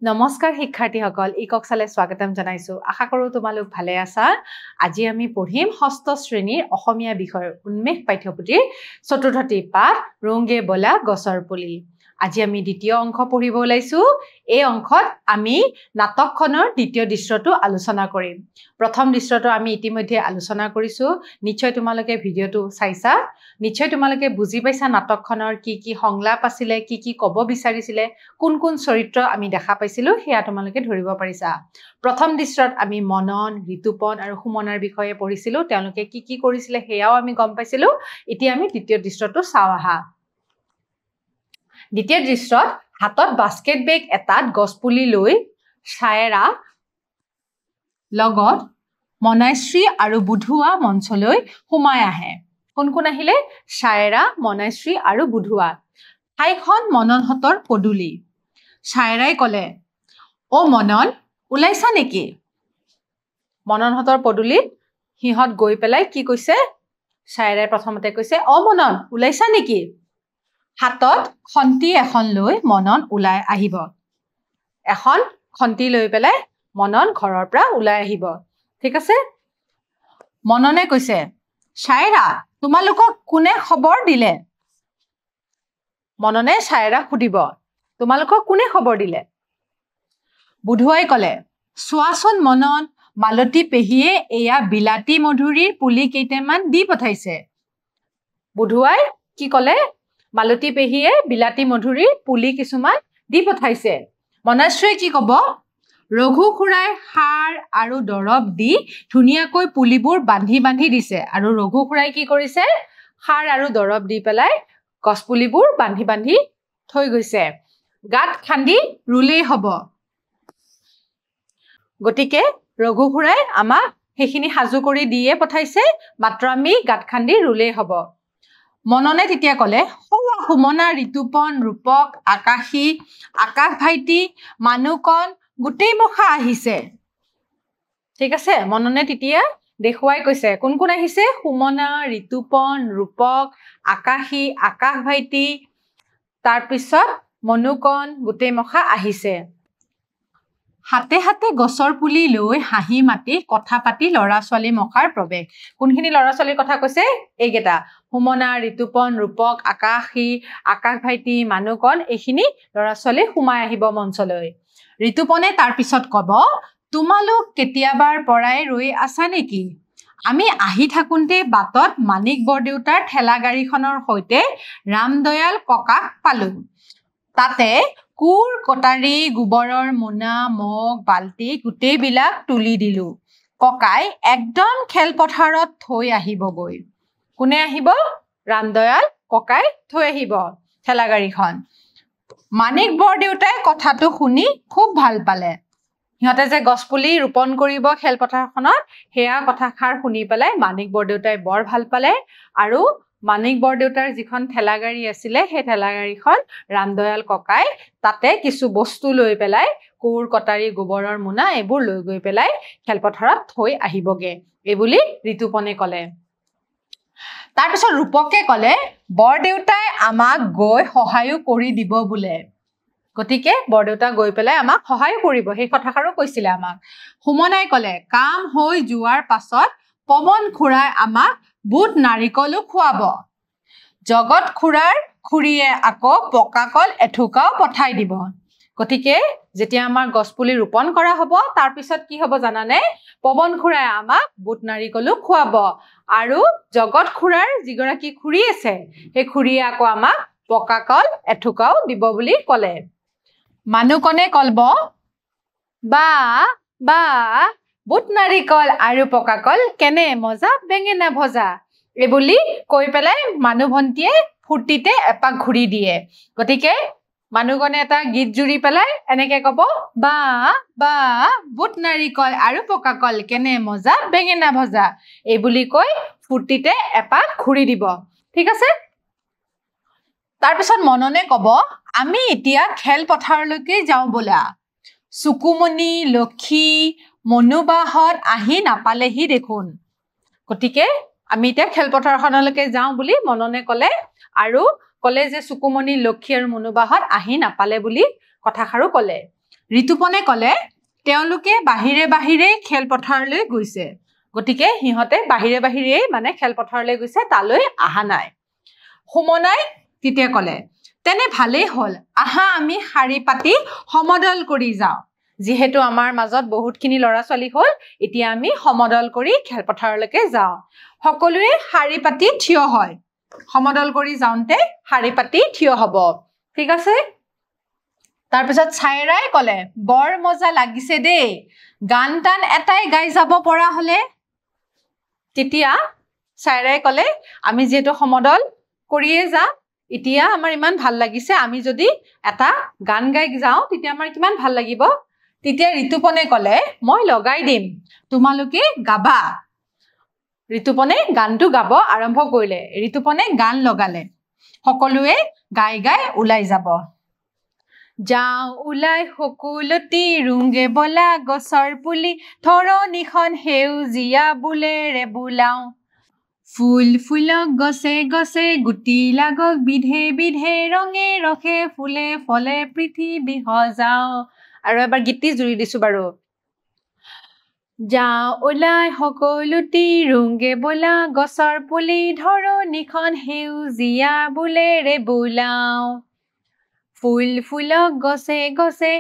নমস্কাৰ শিক্ষাৰ্থীসকল ইকক চালে স্বাগতম জনাইছো আশা কৰো তোমালোক ভালে আছা আজি আমি পঢ়িম ষষ্ঠ শ্ৰেণীৰ অসমীয়া বিষয়ৰ উন্মেষ পাঠ্যপুথিৰ চতুৰ্থটি পাঠ ৰংগে বলা গছৰ পুলি আজি আমি দ্বিতীয় অংশ পঢ়িব ওলাইছো এই অংশত আমি নাটকখনৰ দ্বিতীয় দৃশ্যটো আলোচনা কৰিম প্ৰথম দৃশ্যটো আমি ইতিমধ্যে আলোচনা কৰিছো নিশ্চয় তোমালোকে ভিডিওটো চাইছা নিশ্চয় তোমালোকে বুজি পাইছা নাটকখনৰ কি সংলাপ আছিল কি কব বিচাৰিছিলে কোন চৰিত্ৰ আমি দেখা পাইছিলো হেয়া তোমালোকে ধৰিব পাৰিছা প্ৰথম দৃশ্যত আমি মনন ঋতুপন আৰু সুমনাৰ বিষয়ে পঢ়িছিলো তেওঁলোকে কি কৰিছিলে হেয়াও আমি গম পাইছিলো এতিয়া আমি দ্বিতীয় দৃশ্যটো চাও আহা দ্বিতীয় দৃশ্যত হাতত বাস্কেট বেগ এটাত গছপুলি লৈ ছায়েৰা লগত মনাশ্ৰী আৰু বুধুৱা মঞ্চলৈ সোমাই আহে কোন আহিলে ছায়েৰা মনাশ্ৰী আৰু বুধুৱা ঠাইখন মননহঁতৰ পদুলি ছায়েৰাই কলে ও মনন ওলাইছা নেকি মননহঁতৰ পদুলিত হিহঁত গৈ পেলাই কি কৈছে ছায়েৰাই প্ৰথমতে কৈছে ও মনন ওলাইছা নেকি হাতত খন্তি এখন লৈ মনন ওলাই আহিব এখন খন্তি লৈ পেলাই মনন ঘৰৰ পৰা ওলাই আহিব ঠিক আছে মননে কৈছে ছায়েৰা তোমালোকক কোনে খবৰ দিলে মননে ছায়েৰাক সুধিব তোমালোকক কোনে খবৰ দিলে বুধুৱাই কলে চোৱাচোন মনন মালতী পেহীয়ে এয়া বিলাতী মধুৰীৰ পুলি কেইটামান দি পঠাইছে বুধুৱাই কি কলে মালতী পেহীয়ে বিলাতী মধুৰীৰ পুলি কিছুমান দি পঠাইছে মনাশ্ৰীয়ে কি কব ৰঘু খুৰাই সাৰ আৰু দৰৱ দি ধুনীয়াকৈ পুলিবোৰ বান্ধি দিছে আৰু ৰঘু খুৰাই কি কৰিছে সাৰ আৰু দৰৱ দি পেলাই গছপুলিবোৰ বান্ধি থৈ গৈছে গাত খান্দি ৰুলেই হ'ব গতিকে ৰঘু খুৰাই আমাক সেইখিনি সাজু কৰি দিয়ে পঠাইছে মাত্ৰ আমি গাত খান্দি ৰুলেই হ'ব মননে তেতিয়া কলে সুমনা ঋতুপন ৰূপক আকাশী আকাশ ভাইটি মানুকন গোটেই মখা আহিছে ঠিক আছে মননে তেতিয়া দেখুৱাই কৈছে কোন আহিছে সুমনা ঋতুপন ৰূপক আকাশী আকাশ ভাইটি তাৰ পিছত মনুকন গোটেই মখা আহিছে হাতে হাতে গছৰ পুলি লৈ হাঁহি মাতি কথা পাতি ল'ৰা ছোৱালী মখাৰ প্ৰৱেশ কোনখিনি ল'ৰা ছোৱালীৰ কথা কৈছে এইকেইটা সুমনা ঋতুপন ৰূপক আকাশী আকাশ ভাইটি মানুকন এইখিনি ল'ৰা ছোৱালী সোমাই আহিব মঞ্চলৈ ঋতুপনে তাৰ পিছত কব তোমালোক কেতিয়াবাৰ পৰাই ৰৈ আছা নেকি আমি আহি থাকোঁতে বাটত মানিক বৰদেউতাৰ ঠেলা গাড়ীখনৰ সৈতে ৰামদয়াল ককাক পালো তাতে কোৰ কটাৰী গোবৰৰ মোনা মগ বাল্টি গোটেইবিলাক তুলি দিলো ককাই একদম খেলপথাৰত থৈ আহিবগৈ কোনে আহিব ৰামদয়াল ককাই থৈ আহিব ঠেলা গাড়ীখন মানিক বৰদেউতাই কথাটো শুনি খুব ভাল পালে সিহঁতে যে গছপুলি ৰোপণ কৰিব খেলপথাৰখনত হেয়া কথাষাৰ শুনি পেলাই মানিক বৰদেউতাই বৰ ভাল পালে আৰু মানিক বৰদেউতাৰ যিখন ঠেলা গাড়ী আছিলে সেই ঠেলা গাড়ীখন ৰামদয়াল ককাই তাতে কিছু বস্তু লৈ পেলাই কোৰ কটাৰী গোবৰৰ মোনা এইবোৰ লৈ গৈ পেলাই খেলপথাৰত থৈ আহিবগে এইবুলি ঋতুপনে কলে তাৰপিছত ৰূপকে কলে বৰদেউতাই আমাক গৈ সহায়ো কৰি দিব বোলে গতিকে বৰদেউতা গৈ পেলাই আমাক সহায় কৰিব সেই কথাষাৰো কৈছিলে আমাক সুমনাই কলে কাম হৈ যোৱাৰ পাছত পৱন খুৰাই আমাক বুট নাৰিকলো খুৱাব জগত খুৰাৰ খুৰীয়ে আকৌ পকা কল এথোকাও পঠাই দিব গতিকে যেতিয়া আমাৰ গছপুলি ৰোপণ কৰা হ'ব তাৰ পিছত কি হ'ব জানানে পৱন খুৰাই আমাক বুট নাৰিকলো খুৱাব আৰু জগত খুৰাৰ যিগৰাকী খুৰী আছে সেই খুৰীয়ে আকৌ আমাক পকা কল এথোকাও দিব বুলি ক'লে মানুকনে কলব বা বুট নাৰিকল আৰু পকা কল কেনে মজা বেঙেনা ভজা এইবুলি কৈ পেলাই মানুহ ভন্টিয়ে ফূৰ্তিতে এপাক ঘূৰি দিয়ে গতিকে মানুহগনে এটা গীত জুৰি পেলাই এনেকে কব বা বুট নাৰিকল আৰু পকা কল কেনে মজা বেঙেনা ভজা এইবুলি কৈ ফূৰ্তিতে এপাক ঘূৰি দিব ঠিক আছে তাৰপিছত মননে কব আমি এতিয়া খেলপথাৰলৈকে যাওঁ বোলা চুকুমণি লক্ষী মনুবাহত আহি নাপালেহি দেখোন গতিকে আমি এতিয়া খেলপথাৰখনলৈকে যাওঁ বুলি মননে কলে আৰু কলে যে চুকুমণি লক্ষী আৰু মনুবাহত আহি নাপালে বুলি কথাষাৰো কলে ঋতুপনে ক'লে তেওঁলোকে বাহিৰে বাহিৰে খেলপথাৰলৈ গৈছে গতিকে সিহঁতে বাহিৰে বাহিৰে মানে খেলপথাৰলৈ গৈছে তালৈ আহা নাই সুমনাই তেতিয়া ক'লে তেনে ভালেই হ'ল আহা আমি শাৰী পাতি সমদল কৰি যাওঁ যিহেতু আমাৰ মাজত বহুতখিনি ল'ৰা ছোৱালী হ'ল এতিয়া আমি সমদল কৰি খেলপথাৰলৈকে যাওঁ সকলোৱে শাৰী পাতি থিয় হয় সমদল কৰি যাওঁতে শাৰী পাতি থিয় হ'ব ঠিক আছে তাৰ পিছত ছাইৰাই ক'লে বৰ মজা লাগিছে দেই গান টান এটাই গাই যাব পৰা হ'লে তেতিয়া ছাইৰাই ক'লে আমি যেটো সমদল কৰিয়ে যাম এতিয়া আমাৰ ইমান ভাল লাগিছে আমি যদি এটা গান গাই যাওঁ তেতিয়া আমাৰ কিমান ভাল লাগিব তেতিয়া ঋতুপনে ক'লে মই লগাই দিম তোমালোকে গাবা ঋতুপনে গানটো গাব আৰম্ভ কৰিলে ঋতুপনে গান লগালে সকলোৱে গাই গাই ওলাই যাব যাওঁ ওলাই সকলোটি ৰুংগে বলা গছৰ পুলি ধৰণীখন সেউজীয়া বুলেৰে বুলাওঁ ফুল ফুলক গছে গছে গুটি লাগক বিধে বিধে ৰঙে ৰখে ফুলে ফলে পৃথিৱী সজাওঁ আৰু এবাৰ গীতি জুৰি দিছো বাৰু যাওঁ ওলাই সকলোটি ৰুংগে বলা গছৰ পুলি ধৰণীখন সেউজীয়া বুলেৰে বুলাওঁ ফুল ফুলক গছে গছে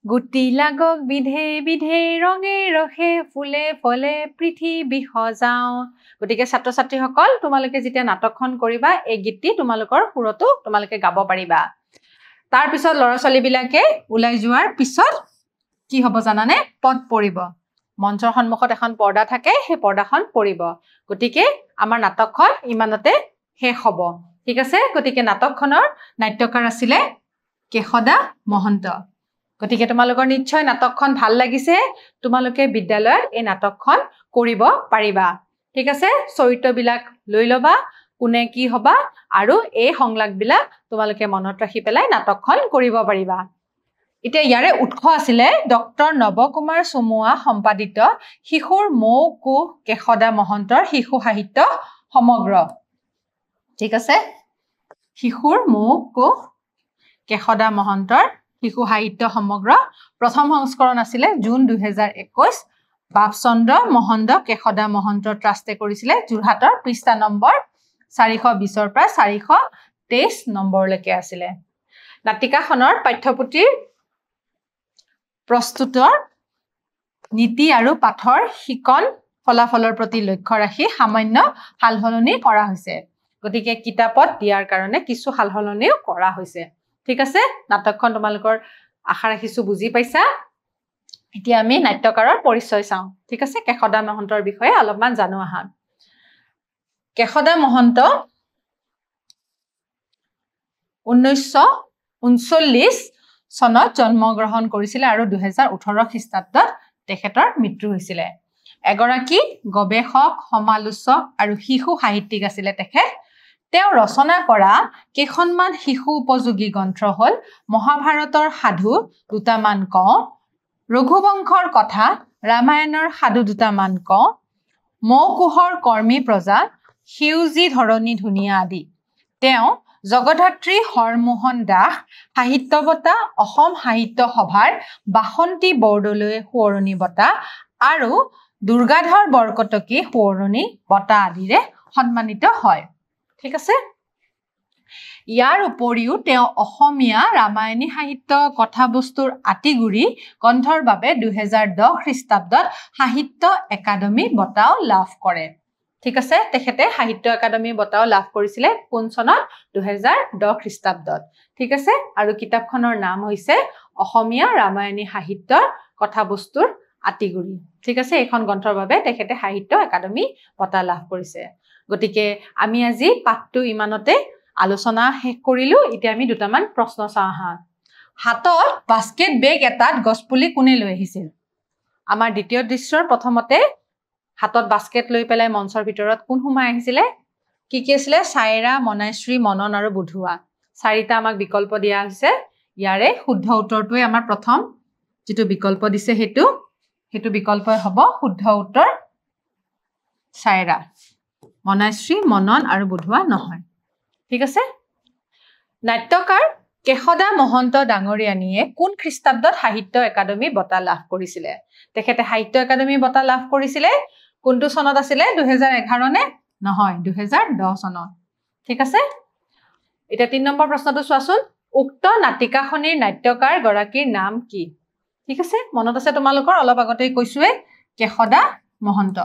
গুটি লাগক বিধে বিধে ৰঙে ৰখে ফুলে ফলে পৃথিৱী সজাওঁ গতিকে ছাত্ৰ ছাত্ৰীসকল তোমালোকে যেতিয়া নাটকখন কৰিবা এই গীতটি তোমালোকৰ সুৰতো তোমালোকে গাব পাৰিবা তাৰ পিছত ল'ৰা ছোৱালীবিলাকে ওলাই যোৱাৰ পিছত কি হ'ব জানানে পদ পৰিব মঞ্চৰ সন্মুখত এখন পৰ্দা থাকে সেই পৰ্দাখন পৰিব গতিকে আমাৰ নাটকখন ইমানতে শেষ হ'ব ঠিক আছে গতিকে নাটকখনৰ নাট্যকাৰ আছিলে কেশদা মহন্ত গতিকে তোমালোকৰ নিশ্চয় নাটকখন ভাল লাগিছে তোমালোকে বিদ্যালয়ত এই নাটকখন কৰিব পাৰিবা ঠিক আছে চৰিত্ৰবিলাক লৈ ল'বা কোনে কি হ'বা আৰু এই সংলাপবিলাক তোমালোকে মনত ৰাখি পেলাই নাটকখন কৰিব পাৰিবা এতিয়া ইয়াৰে উৎস আছিলে ডক্টৰ নৱকুমাৰ চুমুৱা সম্পাদিত শিশুৰ মৌ কোষ কেশদা মহন্তৰ শিশু সাহিত্য সমগ্ৰ ঠিক আছে শিশুৰ মৌ কোষ কেশদা মহন্তৰ শিশু সাহিত্য সমগ্ৰ প্ৰথম সংস্কৰণ আছিলে জুন 2021 বাপচন্দ্ৰ মহন্ত কেশদা মহন্ত ট্ৰাষ্টে কৰিছিলে যোৰহাটৰ পৃষ্ঠা নম্বৰ 420 পৰা 423 নম্বৰলৈকে আছিলে নাটিকাখনৰ পাঠ্যপুথিৰ প্ৰস্তুতৰ নীতি আৰু পাঠৰ শিকন ফলাফলৰ প্ৰতি লক্ষ্য ৰাখি সামান্য সালসলনি কৰা হৈছে গতিকে কিতাপত দিয়াৰ কাৰণে কিছু সালসলনিও কৰা হৈছে ঠিক আছে নাটকখন তোমালোকৰ আশা ৰাখিছো বুজি পাইছা এতিয়া আমি নাট্যকাৰৰ পৰিচয় চাওঁ ঠিক আছে কেশদা মহন্তৰ বিষয়ে অলপমান জানো আহা কেশদা মহন্ত 1939 চনত জন্মগ্ৰহণ কৰিছিল আৰু 2018 খ্ৰীষ্টাব্দত তেখেতৰ মৃত্যু হৈছিল এগৰাকী গৱেষক সমালোচক আৰু শিশু সাহিত্যিক আছিল তেখেত তেওঁ ৰচনা কৰা কেইখনমান শিশু উপযোগী গ্ৰন্থ হ'ল মহাভাৰতৰ সাধু দুটামান কওঁ ৰঘুবংশৰ কথা ৰামায়ণৰ সাধু দুটামান কওঁ মৌকুহৰ কৰ্মী প্ৰজা সেউজী ধৰণী ধুনীয়া আদি তেওঁ জগধাত্ৰী হৰমোহন দাস সাহিত্য বঁটা অসম সাহিত্য সভাৰ বাসন্তী বৰদলৈ সোঁৱৰণী বঁটা আৰু দুৰ্গাধৰ বৰকটকী সোঁৱৰণী বঁটা আদিৰে সন্মানিত হয় ঠিক আছে ইয়াৰ উপৰিও তেওঁ অসমীয়া ৰামায়ণী সাহিত্য কথাবস্তুৰ আতিগুৰি গ্ৰন্থৰ বাবে 2010 খ্ৰীষ্টাব্দত সাহিত্য একাডেমী বঁটাও লাভ কৰে ঠিক আছে তেখেতে সাহিত্য একাডেমী বঁটাও লাভ কৰিছিল কোন চনত 2010 খ্ৰীষ্টাব্দত ঠিক আছে আৰু কিতাপখনৰ নাম হৈছে অসমীয়া ৰামায়ণী সাহিত্যৰ কথাবস্তুৰ আতিগুৰি ঠিক আছে এইখন গ্ৰন্থৰ বাবে তেখেতে সাহিত্য একাডেমী বঁটা লাভ কৰিছে গতিকে আমি আজি পাঠটো ইমানতে আলোচনা শেষ কৰিলো এতিয়া আমি দুটামান প্ৰশ্ন চাওঁ আহা হাতত বাস্কেট বেগ এটাত গছপুলি কোনে লৈ আহিছিল আমাৰ দ্বিতীয় দৃশ্যৰ প্ৰথমতে হাতত বাস্কেট লৈ পেলাই মঞ্চৰ ভিতৰত কোন সোমাই আহিছিলে কি আছিলে ছাইৰা মনাশ্ৰী মনন আৰু বুধুৱা চাৰিটা আমাক বিকল্প দিয়া হৈছে ইয়াৰে শুদ্ধ উত্তৰটোৱে আমাৰ প্ৰথম যেটো বিকল্প দিছে হেতু বিকল্পই হ'ব শুদ্ধ উত্তৰ ছাইৰা মনাশ্ৰী মনন আৰু বুধুৱা নহয় ঠিক আছে নাট্যকাৰ কেশদা মহন্ত ডাঙৰীয়ানীয়ে কোন খ্ৰীষ্টাব্দত সাহিত্য একাডেমী বঁটা লাভ কৰিছিলে তেখেতে সাহিত্য একাডেমী বঁটা লাভ কৰিছিলে কোনটো চনত আছিলে 2011 নে নহয় 2010 চনত ঠিক আছে এটা 3 নম্বৰ প্ৰশ্নটো চোৱাচোন উক্ত নাটিকাখনিৰ নাট্যকাৰ গৰাকীৰ নাম কি ঠিক আছে মনত আছে তোমালোকৰ অলপ আগতেই কৈছোৱে কেশদা মহন্ত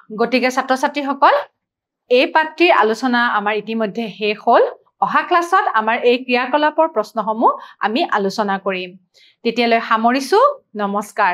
গতিকে ছাত্ৰ-ছাত্ৰীসকল এই পাঠটিৰ আলোচনা আমাৰ ইতিমধ্যে শেষ হ'ল অহা ক্লাছত আমাৰ এই ক্ৰিয়াকলাপৰ প্ৰশ্নসমূহ আমি আলোচনা কৰিম তেতিয়ালৈ সামৰিছো নমস্কাৰ